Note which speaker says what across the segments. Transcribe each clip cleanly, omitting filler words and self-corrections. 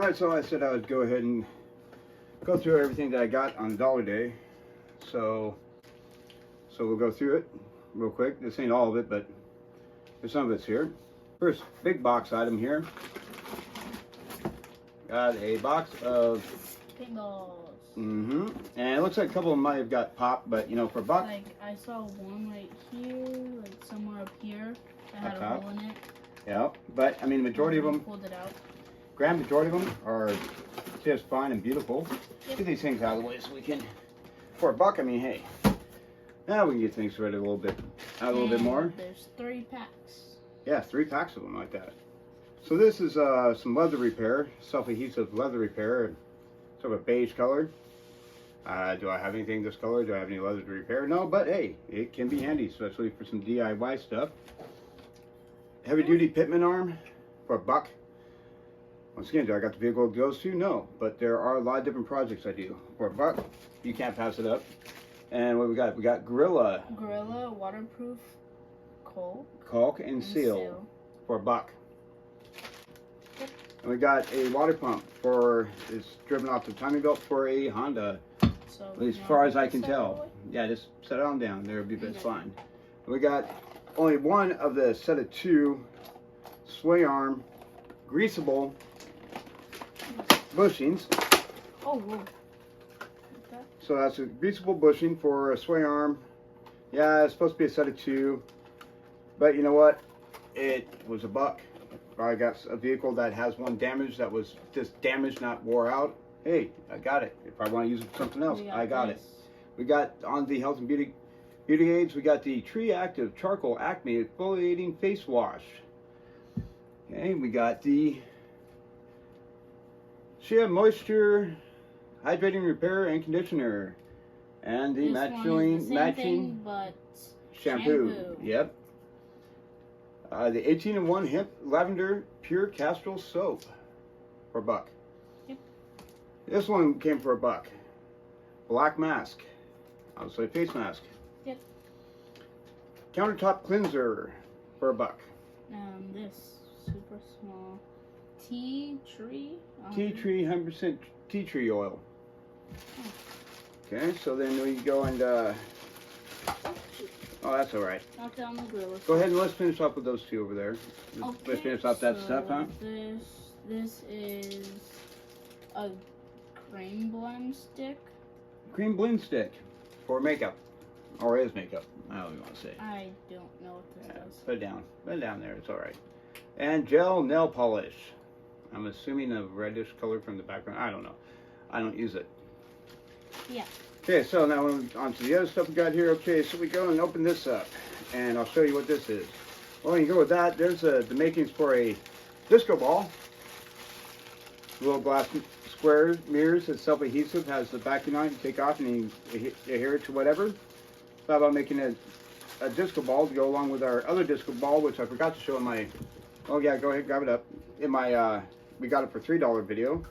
Speaker 1: Alright, so I said I would go ahead and go through everything that I got on Dollar Day. So we'll go through it real quick. This ain't all of it, but there's some of it's here. First big box item here. Got a box of
Speaker 2: paintballs.
Speaker 1: And it looks like a couple of them might have got popped, but you know, for a buck.
Speaker 2: Like I saw one right here, like somewhere up here that had a hole in it.
Speaker 1: Yeah, but I mean, the majority of them,
Speaker 2: pulled it out.
Speaker 1: grand majority of them are just fine and beautiful.
Speaker 2: Yep.
Speaker 1: Get these things out of the way so we can, for a buck, I mean, hey, now we can get things ready a little bit more.
Speaker 2: There's 3 packs.
Speaker 1: Yeah, 3 packs of them like that. So this is some leather repair, self-adhesive leather repair, sort of a beige color. Do I have anything this color? Do I have any leather to repair? No, but hey, it can be handy, especially for some DIY stuff. Heavy duty pitman arm for a buck. Once again, do I got the vehicle it goes to? No, but there are a lot of different projects I do. For a buck, you can't pass it up. And what we got? We got Gorilla
Speaker 2: waterproof
Speaker 1: caulk and seal for a buck.
Speaker 2: Yep.
Speaker 1: And we got a water pump it's driven off the timing belt for a Honda.
Speaker 2: So
Speaker 1: at least as far as I can tell. Yeah, just set it on down. There will be just fine. And we got only one of the set of 2 sway arm greasable bushings.
Speaker 2: Oh, whoa. Okay.
Speaker 1: So that's a greasable bushing for a sway arm. Yeah, it's supposed to be a set of 2. But you know what? It was a buck. If I got a vehicle that has one damage that was just damaged, not wore out, hey, I got it. If I want to use it for something else, I got it. We got on the health and beauty aids, we got the Tree Active Charcoal Acne Exfoliating Face Wash. Okay, we got the Shea Moisture Hydrating Repair and Conditioner. And the matching shampoo. Yep. The 18-in-1 Hemp Lavender Pure Castrol Soap for a buck.
Speaker 2: Yep.
Speaker 1: This one came for a buck. Black mask. Obviously a face mask.
Speaker 2: Yep.
Speaker 1: Countertop cleanser for a buck.
Speaker 2: This super small tea tree.
Speaker 1: 100% tea tree oil. Okay, so then we go and oh, that's all right.
Speaker 2: Knock down the grill.
Speaker 1: Go ahead and let's finish up with those 2 over there.
Speaker 2: Okay,
Speaker 1: Let's finish up that stuff, huh?
Speaker 2: This is a cream blend stick.
Speaker 1: Cream blend stick for makeup, or is makeup. I don't even want to say.
Speaker 2: I don't know what this does.
Speaker 1: Put it down. Put it down there. It's all right. And gel nail polish. I'm assuming a reddish color from the background. I don't know. I don't use it.
Speaker 2: Yeah.
Speaker 1: Okay, so now on to the other stuff we got here. Okay, so we go and open this up, and I'll show you what this is. Well, you go with that. There's the makings for a disco ball. Little glass square mirrors. It's self-adhesive. Has the backing on it. You take off and you adhere it to whatever. Thought about making a disco ball to go along with our other disco ball, which I forgot to show in my. Oh yeah, go ahead, grab it up. In my we got it for $3 video.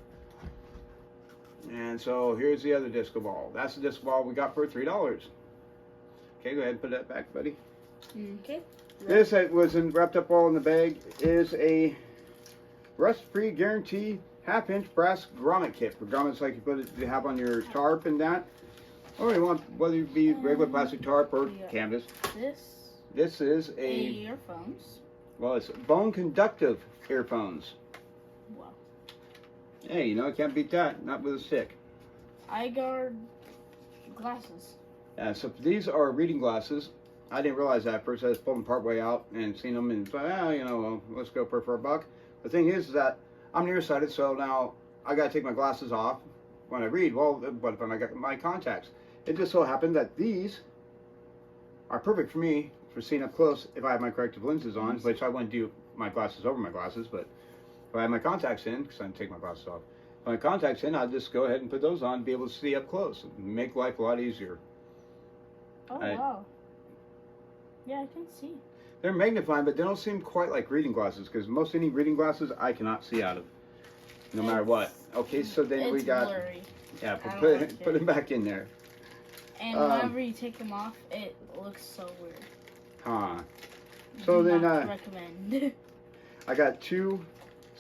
Speaker 1: And so here's the other disco ball. That's the disco ball we got for $3. Okay, go ahead and put that back, buddy.
Speaker 2: Okay.
Speaker 1: This wasn't wrapped up all in the bag. Is a rust-free guarantee 1/2-inch brass grommet kit for grommets like you have on your tarp and that. Or you want whether it be regular plastic tarp or canvas. This is
Speaker 2: earphones.
Speaker 1: Well, it's bone conductive earphones.
Speaker 2: Wow.
Speaker 1: Hey, you know, I can't beat that. Not with a stick.
Speaker 2: Eye guard glasses.
Speaker 1: So these are reading glasses. I didn't realize that at first. I just pulled them part way out and seen them and thought, you know, well, let's go for a buck. The thing is that I'm nearsighted, so now I got to take my glasses off when I read. Well, what if I got my contacts? It just so happened that these are perfect for me for seeing up close if I have my corrective lenses on, which I wouldn't do my glasses over my glasses, but if I have my contacts in, because I can take my glasses off, if my contacts in, I'll just go ahead and put those on and be able to see up close and make life a lot easier.
Speaker 2: Oh, wow. Yeah, I can see.
Speaker 1: They're magnifying, but they don't seem quite like reading glasses, because most any reading glasses I cannot see out of, no matter what. Okay, so then we got...
Speaker 2: blurry.
Speaker 1: Yeah, put them back in there.
Speaker 2: And whenever you take them off, it looks so weird.
Speaker 1: Huh. So then,
Speaker 2: recommend.
Speaker 1: I got 2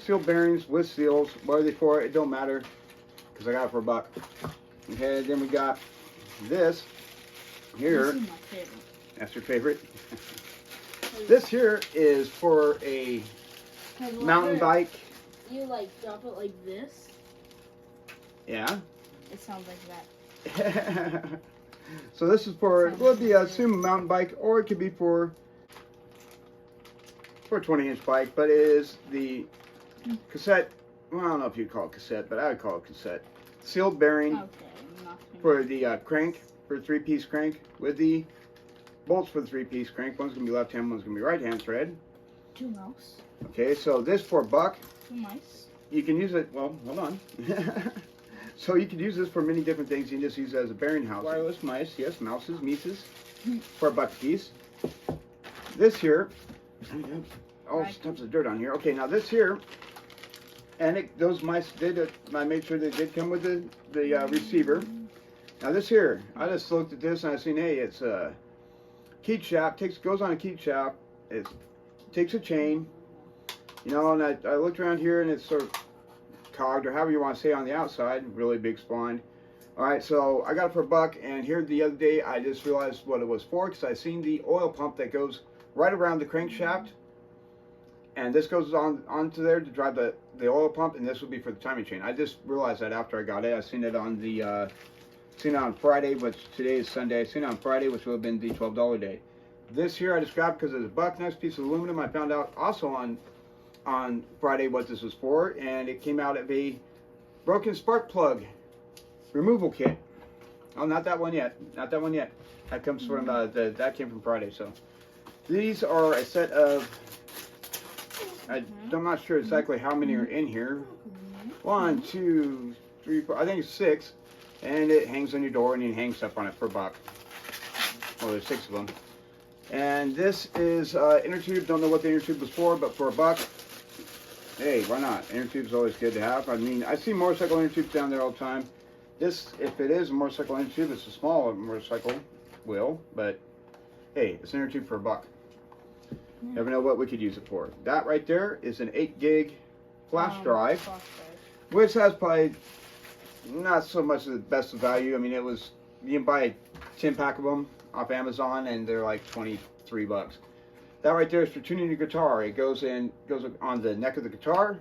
Speaker 1: Seal bearings with seals. What are they for? It don't matter because I got it for $1. Okay, then we got this here.
Speaker 2: This is my favorite.
Speaker 1: That's your favorite? This here is for a mountain bike.
Speaker 2: You like drop it like this.
Speaker 1: Yeah.
Speaker 2: It sounds like that.
Speaker 1: So this is for, well, the assume mountain bike, or it could be for a 20-inch bike, but it is the cassette. Well, I don't know if you'd call it cassette, but I would call it cassette. Sealed bearing for the crank, for a 3-piece crank, with the bolts for the 3-piece crank. One's gonna be left hand, one's gonna be right hand thread.
Speaker 2: 2 mouse.
Speaker 1: Okay, so this for $1.
Speaker 2: 2 mice.
Speaker 1: You can use it. Well, hold on. So you can use this for many different things. You can just use it as a bearing house. Wireless mice, yes, mouses, mices, for $1 a piece. This here, all tons of dirt on here. Okay, now this here, and those mice did. I made sure they did come with the receiver. Now this here, I just looked at this and I seen, hey, it's a keyed shaft. Goes on a keyed shaft. It takes a chain, you know, and I looked around here and it's sort of cogged, or however you want to say, on the outside. Really big spline. Alright, so I got it for $1, and here the other day I just realized what it was for, because I seen the oil pump that goes right around the crankshaft, and this goes onto there to drive the oil pump, and this would be for the timing chain. I just realized that after I got it. I seen it on the seen it on Friday, which today is Sunday. I seen it on Friday, which would have been the $12 day. This here I just grabbed because it's $1. Nice piece of aluminum. I found out also on Friday what this was for, and it came out of a broken spark plug removal kit. Oh, not that one yet. Not that one yet. That comes from that came from Friday. So these are a set of. I'm not sure exactly how many are in here. 1, 2, 3, 4. I think it's 6, and it hangs on your door, and you hang stuff on it for $1. Well, there's 6 of them. And this is inner tube. Don't know what the inner tube was for, but for $1. Hey, why not? Inner tube's always good to have. I mean, I see motorcycle inner tubes down there all the time. This, if it is a motorcycle inner tube, it's a small motorcycle wheel, but hey, it's an inner tube for $1. Never know what we could use it for. That right there is an 8 gig flash drive, which has probably not so much the best of value. I mean, you can buy a 10-pack of them off Amazon, and they're like $23. That right there is for tuning your guitar. It goes on the neck of the guitar,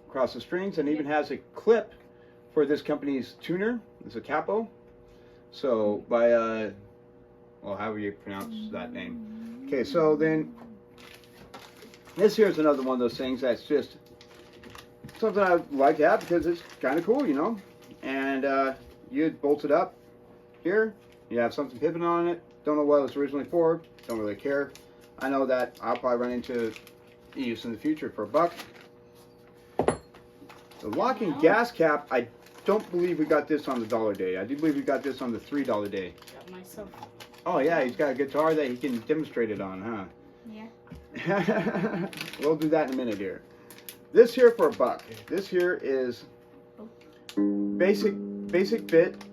Speaker 1: across the strings, and even has a clip for this company's tuner. It's a capo. So by well, however you pronounce that name. Okay, so then this here is another one of those things that's just something I like to have because it's kind of cool, you know. And you bolt it up here. You have something pivoting on it. Don't know what it was originally for. Don't really care. I know that I'll probably run into use in the future for $1. The locking gas cap, I don't believe we got this on the $1 day. I do believe we got this on the $3 day.
Speaker 2: Got myself.
Speaker 1: Oh yeah, he's got a guitar that he can demonstrate it on, huh?
Speaker 2: Yeah.
Speaker 1: We'll do that in a minute here. This here for $1. This here is basic fit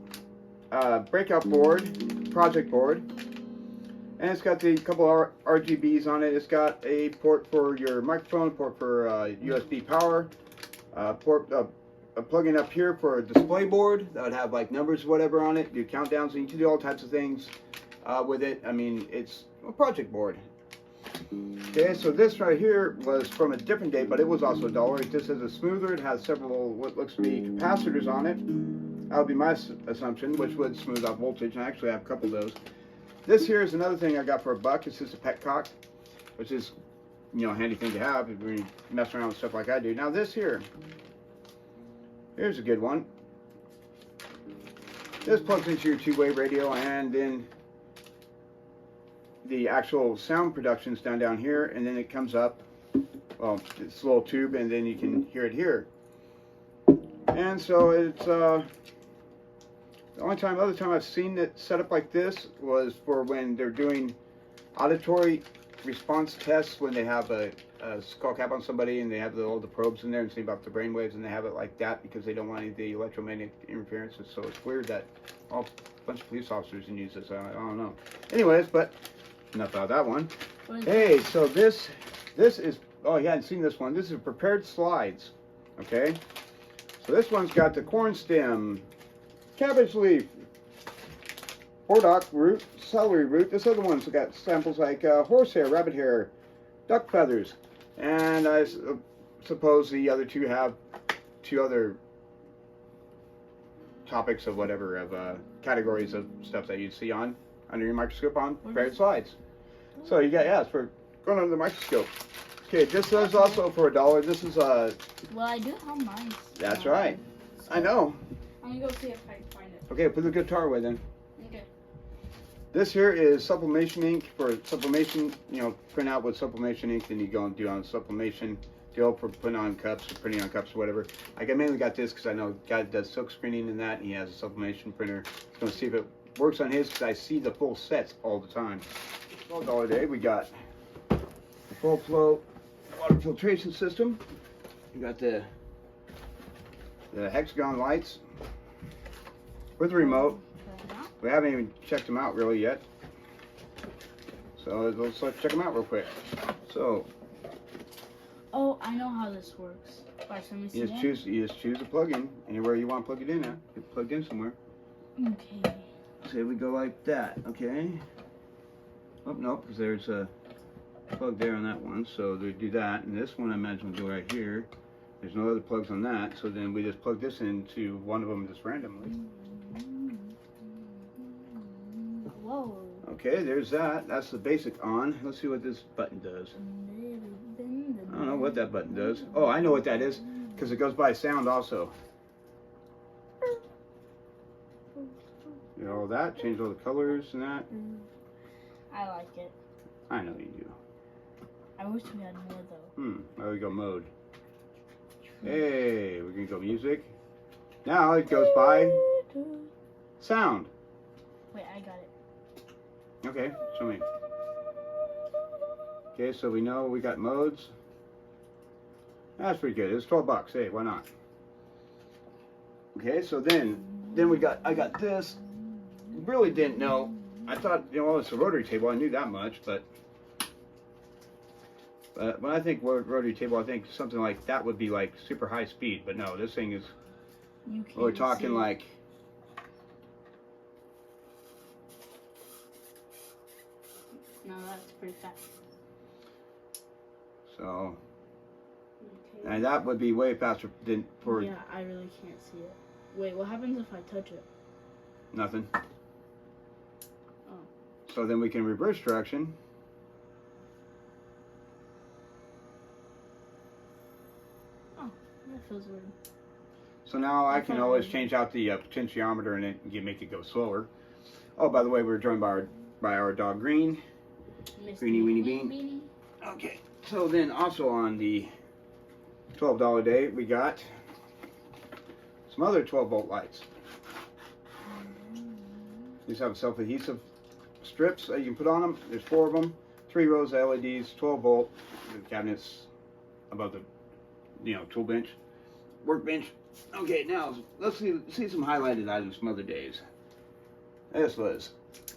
Speaker 1: breakout board, project board. And it's got the couple of RGBs on it. It's got a port for your microphone, port for USB power, plug-in up here for a display board that would have like numbers, whatever on it. Do countdowns, and you can do all types of things with it. I mean, it's a project board. Okay, so this right here was from a different day, but it was also $1. It just has a smoother. It has several what looks to be capacitors on it. That would be my assumption, which would smooth out voltage. And I actually have a couple of those. This here is another thing I got for $1. It's just a petcock, which is, you know, a handy thing to have when you mess around with stuff like I do. Now this here's a good one. This plugs into your 2-way radio, and then the actual sound production's down here, and then it comes up. Well, it's a little tube, and then you can hear it here. And so it's the other time I've seen it set up like this was for when they're doing auditory response tests, when they have a skull cap on somebody and they have all the probes in there and see about the brain waves, and they have it like that because they don't want any of the electromagnetic interferences. So it's weird that a bunch of police officers can use this. I don't know. Anyways, but enough about that one. Hey, so this is Oh, you hadn't seen this one. This is prepared slides. Okay. So this one's got the corn stem, cabbage leaf, burdock root, celery root. This other one's got samples like horsehair, rabbit hair, duck feathers, and I suppose the other two have two other topics of whatever, of categories of stuff that you'd see on under your microscope on prepared slides. So you got, yeah, it's for going under the microscope. Okay, this is also for $1. This is
Speaker 2: Well, I do have mine.
Speaker 1: That's right. I know.
Speaker 2: I'm gonna go see if I can find it.
Speaker 1: Okay, put the guitar away then.
Speaker 2: Okay.
Speaker 1: This here is sublimation ink for sublimation, you know, print out with sublimation ink, then you go and do on sublimation deal for putting on cups or printing on cups or whatever. I mainly got this because I know a guy does silk screening and that, and he has a sublimation printer. I'm going to see if it works on his because I see the full sets all the time. $12 a day, we got the full flow water filtration system. We got the hexagon lights with the remote. We haven't even checked them out really yet. So let's check them out real quick. So,
Speaker 2: oh, I know how this works.
Speaker 1: you just choose a plug-in anywhere you want to plug it in at. Get plugged in somewhere.
Speaker 2: Okay.
Speaker 1: Say we go like that, okay? Oh no, because there's a plug there on that one, so we do that. And this one I imagine we'll do right here. There's no other plugs on that, so then we just plug this into one of them just randomly.
Speaker 2: Whoa.
Speaker 1: Okay, there's that. That's the basic on. Let's see what this button does. I don't know what that button does. Oh, I know what that is, because it goes by sound also. You know, all that, change all the colors and that.
Speaker 2: I like it.
Speaker 1: I know you do.
Speaker 2: I wish we had more though.
Speaker 1: There we go, mode. Hey, we're gonna go music. Now it goes by sound.
Speaker 2: Wait, I got it.
Speaker 1: Okay, show me. Okay, so we know we got modes. That's pretty good. It's $12. Hey, why not? Okay, so then I got this. Really didn't know. I thought, you know, it's a rotary table. I knew that much, but when I think rotary table, I think something like that would be like super high speed. But no, this thing is. We're talking like.
Speaker 2: No, that's pretty fast.
Speaker 1: So.
Speaker 2: Okay.
Speaker 1: And that would be way faster than for.
Speaker 2: Yeah, I really can't see it. Wait, what happens if I touch it?
Speaker 1: Nothing.
Speaker 2: Oh.
Speaker 1: So then we can reverse direction.
Speaker 2: Oh, that feels weird.
Speaker 1: So now I can always change out the potentiometer and make it go slower. Oh, by the way, we're joined by our dog Green. Greenie Weenie Bean. Okay, so then also on the $12 day, we got some other 12-volt lights. These have self-adhesive strips that you can put on them. There's 4 of them, 3 rows of LEDs, 12-volt. The cabinets above the, you know, tool bench, workbench. Okay, now let's see some highlighted items from other days. This was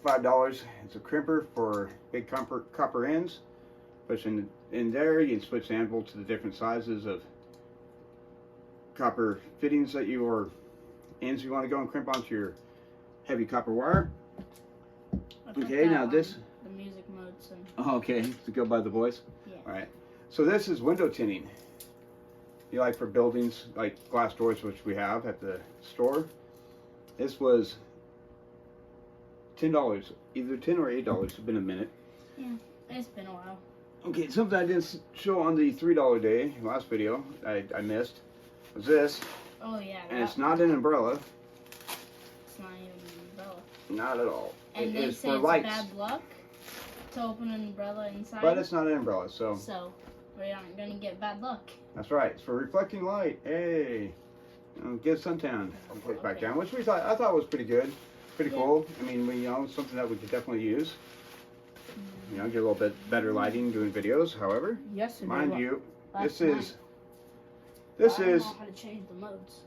Speaker 1: $5. It's a crimper for big copper ends. Push in there, you can switch the anvil to the different sizes of copper fittings that you or ends you want to go and crimp onto your heavy copper wire. Okay, now this.
Speaker 2: The music modes.
Speaker 1: Oh, okay, to go by the voice.
Speaker 2: Yeah.
Speaker 1: All right. So this is window tinting. You like for buildings like glass doors, which we have at the store. This was $10, either $10 or $8. It's been a minute.
Speaker 2: Yeah, it's been a while.
Speaker 1: Okay, something I didn't show on the $3 day last video I missed was this.
Speaker 2: Oh yeah.
Speaker 1: And it's not an umbrella.
Speaker 2: It's not even an umbrella.
Speaker 1: Not at all.
Speaker 2: And
Speaker 1: it
Speaker 2: they
Speaker 1: is
Speaker 2: say
Speaker 1: for
Speaker 2: it's
Speaker 1: lights.
Speaker 2: bad luck to open an umbrella inside.
Speaker 1: But it's not an umbrella, so.
Speaker 2: So we aren't gonna get bad luck.
Speaker 1: That's right. It's for reflecting light. Hey, get suntan. I'll put it back down, which I thought was pretty good, pretty cool. I mean, something that we could definitely use. You know, get a little bit better lighting doing videos. However, mind you, this is
Speaker 2: I don't know how to change the modes.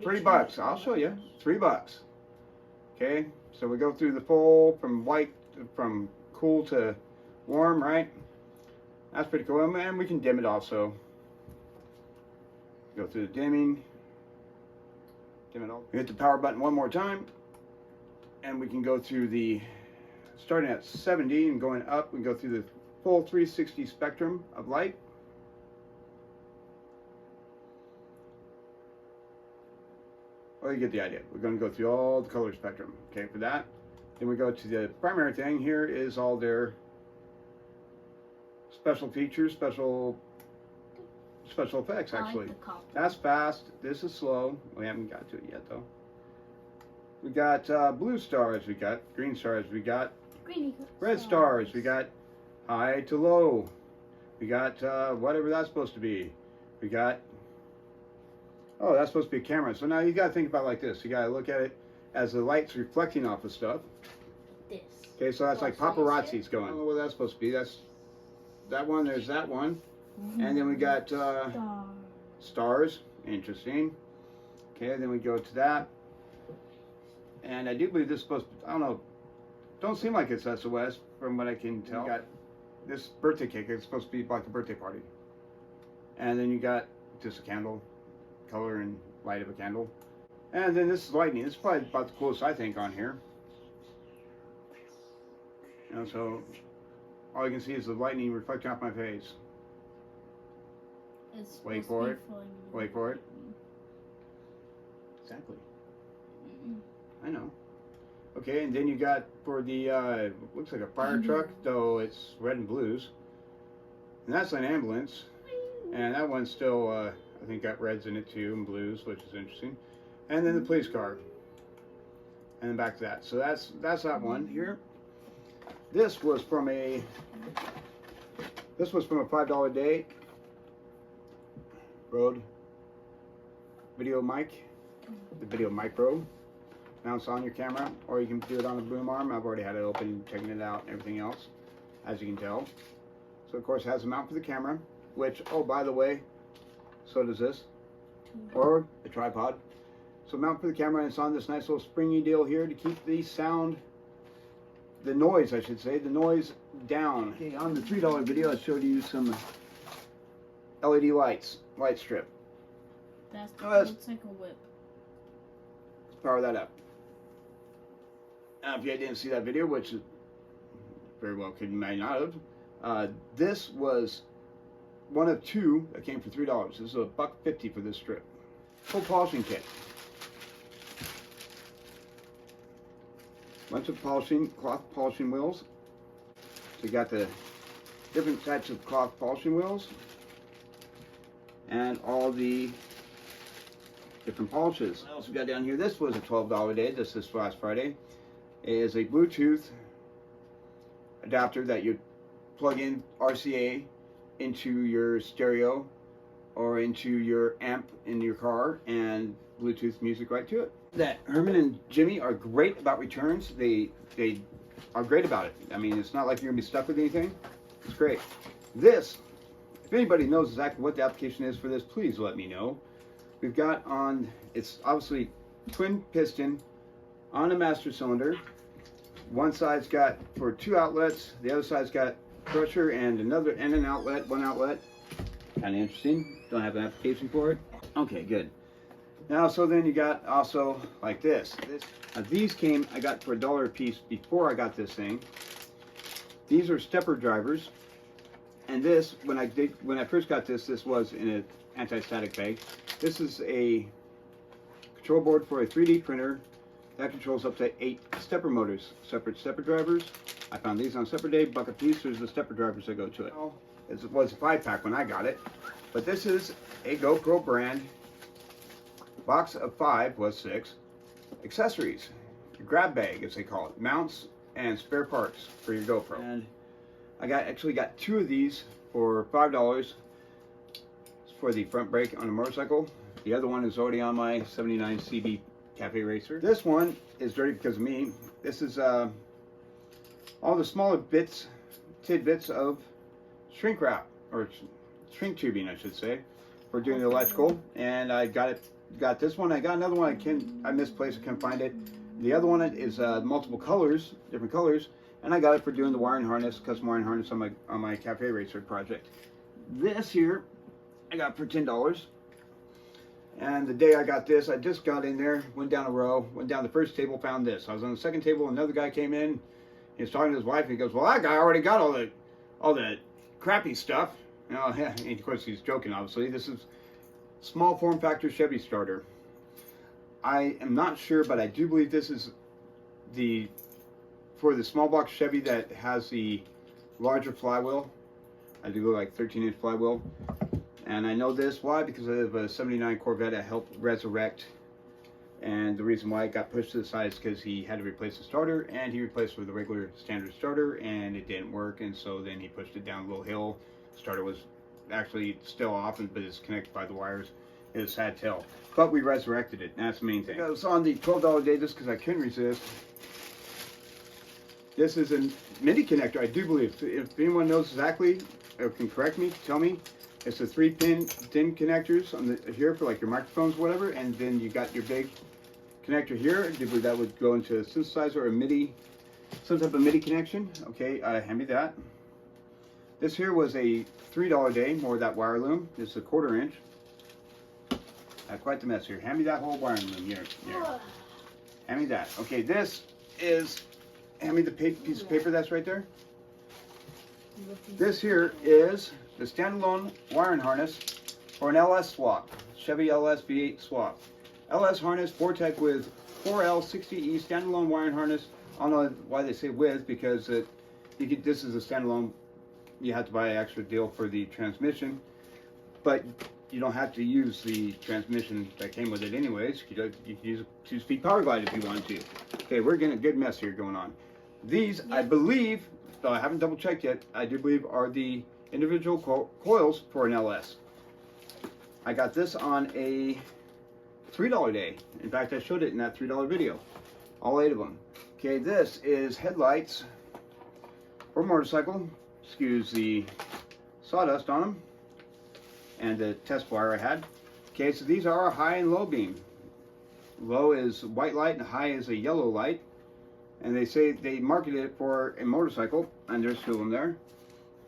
Speaker 1: $3. I'll show you. $3. Okay, so we go through the full from cool to warm, right? That's pretty cool. And we can dim it also. Go through the dimming. Dim it all. We hit the power button one more time. And we can go through the, starting at 70 and going up, we can go through the full 360 spectrum of light. Well, you get the idea. We're going to go through all the color spectrum. Okay, for that. Then we go to the primary thing. Here is all their special features, special effects, actually.
Speaker 2: Like the copper.
Speaker 1: That's fast. This is slow. We haven't got to it yet, though. We got blue stars. We got green stars. We got red stars. We got high to low. We got whatever that's supposed to be. We got, oh, that's supposed to be a camera. So now you got to think about it like this. You got to look at it as the light's reflecting off of stuff.
Speaker 2: This.
Speaker 1: Okay, so that's like paparazzi's going. I don't know what that's supposed to be. That's that one. There's that one. And then we got stars. Interesting. Okay, then we go to that. And I do believe this is supposed to, I don't know, don't seem like it's SOS from what I can tell. We got this birthday cake. It's supposed to be like a birthday party. And then you got just a candle, color and light of a candle. And then this is lightning. This is probably about the coolest I think on here. You know, so all you can see is the lightning reflecting off my face.
Speaker 2: It's
Speaker 1: Wait for it. Wait for it. Exactly. I know. Okay, and then you got for the, looks like a fire truck, though it's red and blues. And that's an ambulance. And that one's still, I think got reds in it too, and blues, which is interesting. And then the police car. And then back to that. So that's that one here. This was from a $5 a day Rode video mic, the Video Micro. Mounts on your camera, or you can do it on a boom arm. I've already had it open, checking it out, and everything else, as you can tell. So of course it has a mount for the camera, which, oh, by the way, so does this, or a tripod. So mount for the camera, and it's on this nice little springy deal here to keep the sound, the noise, I should say, the noise down. Okay, on the $3 video, I showed you some LED lights, light strip.
Speaker 2: Looks like a whip.
Speaker 1: Let's power that up. If you didn't see that video, which very well could may not have, this was one of two that came for $3. This is $1.50 for this strip. Full polishing kit. Bunch of cloth polishing wheels. So you got the different types of cloth polishing wheels and all the different polishes. What else we got down here? This was a $12 a day. This last Friday. It is a Bluetooth adapter that you plug in RCA into your stereo or into your amp in your car and Bluetooth music right to it. That Herman and Jimmy are great about returns. They are great about it. I mean, it's not like you're gonna be stuck with anything. It's great. This, if anybody knows exactly what the application is for this, please let me know. We've got on, it's obviously twin piston on a master cylinder. One side's got for 2 outlets, the other side's got pressure and an outlet, one outlet. Kind of interesting. Don't have an application for it. Okay, good. Now, so then you got also like this. These came, I got for $1 a piece before I got this thing. These are stepper drivers. And this, when I first got this was in an anti-static bag. This is a control board for a 3D printer that controls up to 8 stepper motors, separate stepper drivers. I found these on a separate day, $1 a piece. There's the stepper drivers that go to it. It was a 5-pack when I got it, but this is a GoPro brand. Box of 5 was 6 accessories, grab bag as they call it, mounts and spare parts for your GoPro. And I actually got 2 of these for $5 for the front brake on a motorcycle. The other one is already on my 79 CB Cafe Racer. This one is dirty because of me. This is all the smaller tidbits of shrink wrap, or shrink tubing I should say, for doing the electrical. And I got this one. I got another one I misplaced, I can't find it. The other one is multiple colors, different colors, and I got it for doing the wiring harness, custom wiring harness on my cafe racer project. This here I got for $10. And the day I got this, I just got in there, went down a row, went down the first table, found this. I was on the second table, another guy came in. He was talking to his wife, and he goes, "Well, that guy already got all the crappy stuff." You know, and of course he's joking, obviously. This is small form factor Chevy starter. I am not sure, but I do believe this is for the small box Chevy that has the larger flywheel. I do like 13-inch flywheel. And I know this, why? Because I have a 79 Corvette I helped resurrect. And the reason why it got pushed to the side is because he had to replace the starter, and he replaced with a regular standard starter, and it didn't work, and so then he pushed it down a little hill. The starter was actually still off, but it's connected by the wires. It was a sad tale. But we resurrected it, and that's the main thing. I was on the $12 day just because I couldn't resist. This is a MIDI connector, I do believe. If anyone knows exactly, or can correct me, tell me. It's the 3-pin DIN connectors on here for like your microphones, whatever, and then you got your big connector here. I do believe that would go into a synthesizer or a MIDI, some type of MIDI connection. Okay, hand me that. This here was a $3 day, more of that wire loom. This is a 1/4 inch. Quite the mess here. Hand me that whole wiring loom here. Hand me that. Okay, this is, hand me the piece of paper that's right there. This here is the standalone wiring harness for an LS swap, Chevy LS V8 swap. LS harness, Vortec with 4L60E standalone wiring harness. I don't know why they say with, because this is a standalone. You have to buy an extra deal for the transmission, but you don't have to use the transmission that came with it anyways. You can use a 2-speed power glide if you want to. Okay, we're getting a good mess here going on. These, I believe, though I haven't double checked yet, I do believe are the individual coils for an LS. I got this on a $3 day. In fact, I showed it in that $3 video. All 8 of them. Okay, this is headlights for motorcycle. Excuse the sawdust on them. And the test wire I had. Okay, so these are a high and low beam. Low is white light and high is a yellow light. And they say they marketed it for a motorcycle, and there's 2 of them there.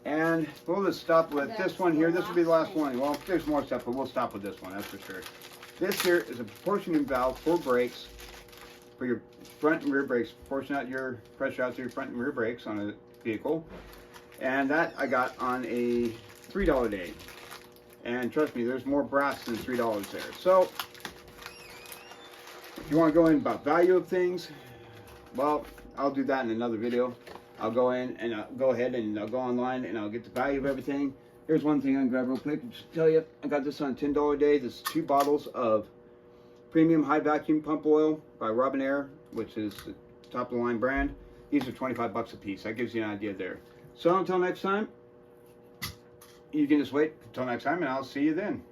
Speaker 1: And we'll just stop with this one here. This will be the last one. Well, there's more stuff, but we'll stop with this one, that's for sure. This here is a proportioning valve for brakes, for your front and rear brakes. Portion out your pressure out to your front and rear brakes on a vehicle. And that I got on a $3 day. And trust me, there's more brass than $3 there. So, if you want to go in about value of things, well, I'll do that in another video. I'll go in and I'll go ahead and I'll go online and I'll get the value of everything. Here's one thing I can grab real quick and just tell you. I got this on a $10 a day. This is 2 bottles of premium high vacuum pump oil by Robinair, which is the top of the line brand. These are 25 bucks a piece. That gives you an idea there. So until next time, you can just wait until next time and I'll see you then.